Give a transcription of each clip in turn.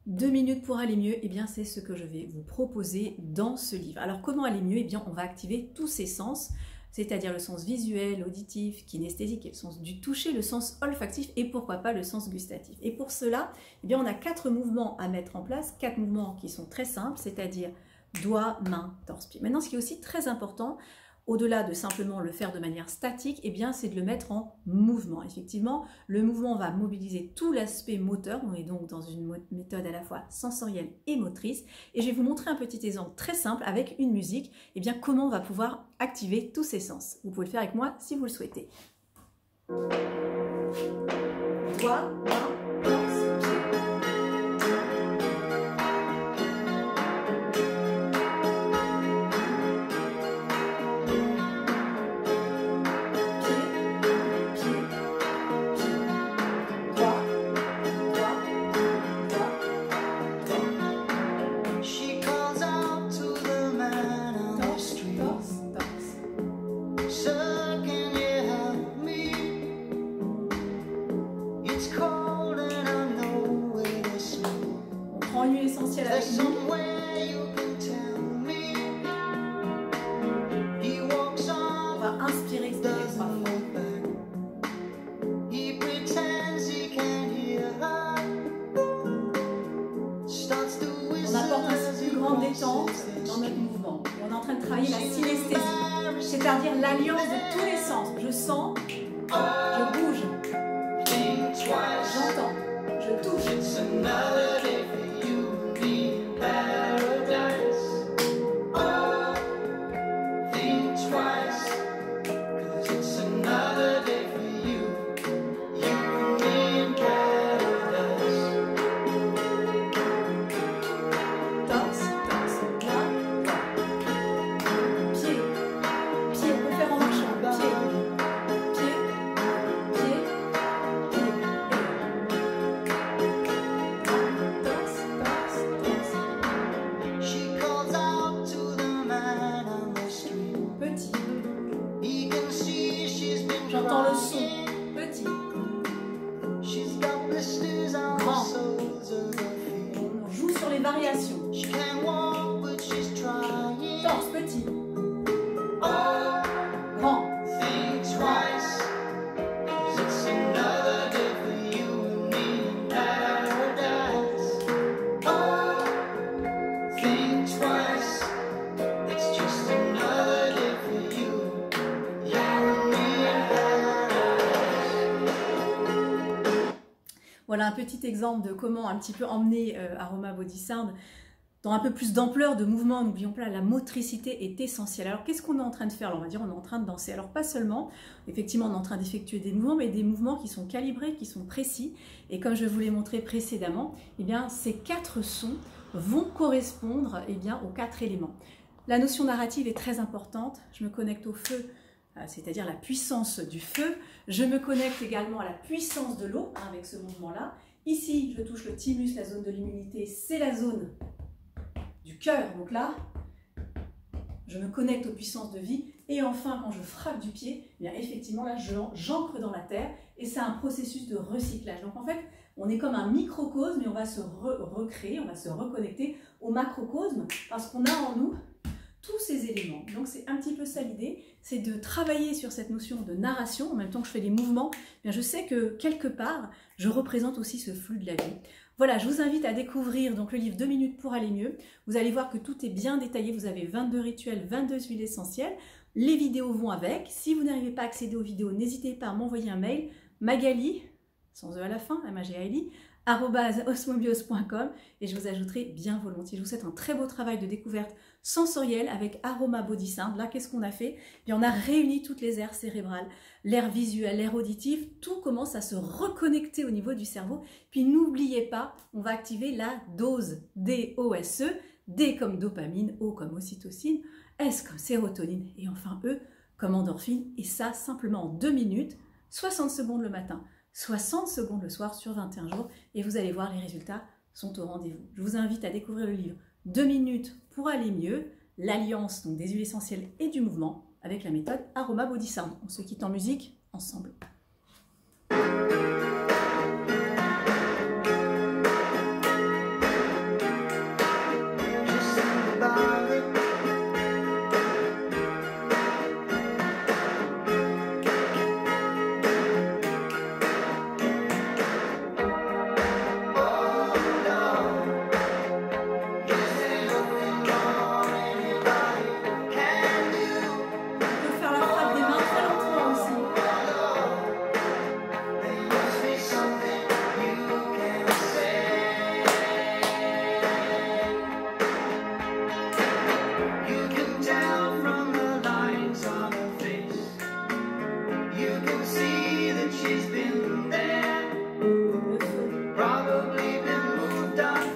2 minutes pour aller mieux, eh bien c'est ce que je vais vous proposer dans ce livre. Alors comment aller mieux? Eh bien on va activer tous ces sens, c'est-à-dire le sens visuel, auditif, kinesthésique, et le sens du toucher, le sens olfactif et pourquoi pas le sens gustatif. Et pour cela, eh bien on a 4 mouvements à mettre en place, 4 mouvements qui sont très simples, c'est-à-dire doigts, mains, torse, pied. Maintenant ce qui est aussi très important, au-delà de simplement le faire de manière statique, eh bien, c'est de le mettre en mouvement. Effectivement, le mouvement va mobiliser tout l'aspect moteur. On est donc dans une méthode à la fois sensorielle et motrice. Et je vais vous montrer un petit exemple très simple avec une musique. Eh bien, comment on va pouvoir activer tous ces sens. Vous pouvez le faire avec moi si vous le souhaitez. Doigts, mains, torse, pied. Huile essentielle avec nous. On va inspirer, expirer 3 fois. On apporte ainsi une grande détente dans notre mouvement. Et on est en train de travailler la synesthésie, c'est-à-dire l'alliance de tous les sens. Je sens, je bouge, j'entends, je touche. J'entends le son, petit, grand, on joue sur les variations, torse, petit, grand, Voilà un petit exemple de comment un petit peu emmener Aroma Body Sound dans un peu plus d'ampleur, de mouvement. N'oublions pas, la motricité est essentielle. Alors qu'est-ce qu'on est en train de faire? Alors, on va dire on est en train de danser. Alors pas seulement, effectivement on est en train d'effectuer des mouvements, mais des mouvements qui sont calibrés, qui sont précis. Et comme je vous l'ai montré précédemment, eh bien, ces 4 sons vont correspondre eh bien, aux 4 éléments. La notion narrative est très importante. Je me connecte au feu, c'est-à-dire la puissance du feu. Je me connecte également à la puissance de l'eau, avec ce mouvement-là. Ici, je touche le thymus, la zone de l'immunité, c'est la zone du cœur. Donc là, je me connecte aux puissances de vie. Et enfin, quand je frappe du pied, eh bien effectivement, là, j'ancre dans la terre. Et c'est un processus de recyclage. Donc en fait, on est comme un microcosme et on va se recréer, on va se reconnecter au macrocosme parce qu'on a en nous tous ces éléments. Donc c'est un petit peu ça l'idée, c'est de travailler sur cette notion de narration, en même temps que je fais les mouvements, eh bien je sais que quelque part, je représente aussi ce flux de la vie. Voilà, je vous invite à découvrir donc le livre 2 minutes pour aller mieux. Vous allez voir que tout est bien détaillé, vous avez 22 rituels, 22 huiles essentielles, les vidéos vont avec. Si vous n'arrivez pas à accéder aux vidéos, n'hésitez pas à m'envoyer un mail, Magali, sans E à la fin, M-A-G-A-L-I, @osmobios.com et je vous ajouterai bien volontiers. Je vous souhaite un très beau travail de découverte sensorielle avec Aroma Body Sound. Là, qu'est-ce qu'on a fait? Bien, on a réuni toutes les aires cérébrales, l'air visuel, l'air auditif, tout commence à se reconnecter au niveau du cerveau. Puis n'oubliez pas, on va activer la dose, D-O-S-E, D comme dopamine, O comme ocytocine, S comme sérotonine et enfin E comme endorphine. Et ça, simplement en 2 minutes, 60 secondes le matin, 60 secondes le soir sur 21 jours et vous allez voir, les résultats sont au rendez-vous. Je vous invite à découvrir le livre 2 minutes pour aller mieux, l'alliance donc des huiles essentielles et du mouvement avec la méthode Aroma Body Sound. On se quitte en musique ensemble.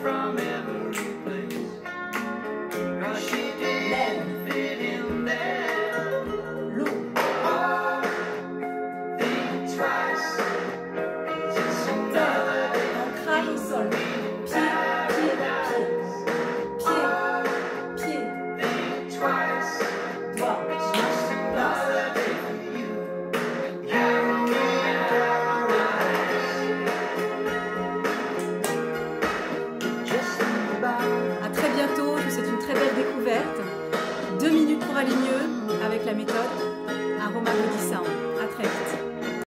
from every place. 'Cause she didn't fit in there. Oh, think twice. 'Cause it's another day. Ancrage au sol. Pied, pied, pied. Pied, pied. Think twice. Doigt. Just another day for you. You and me and paradise. Just think about. À très bientôt, je vous souhaite une très belle découverte. 2 minutes pour aller mieux avec la méthode Aroma Body Sound.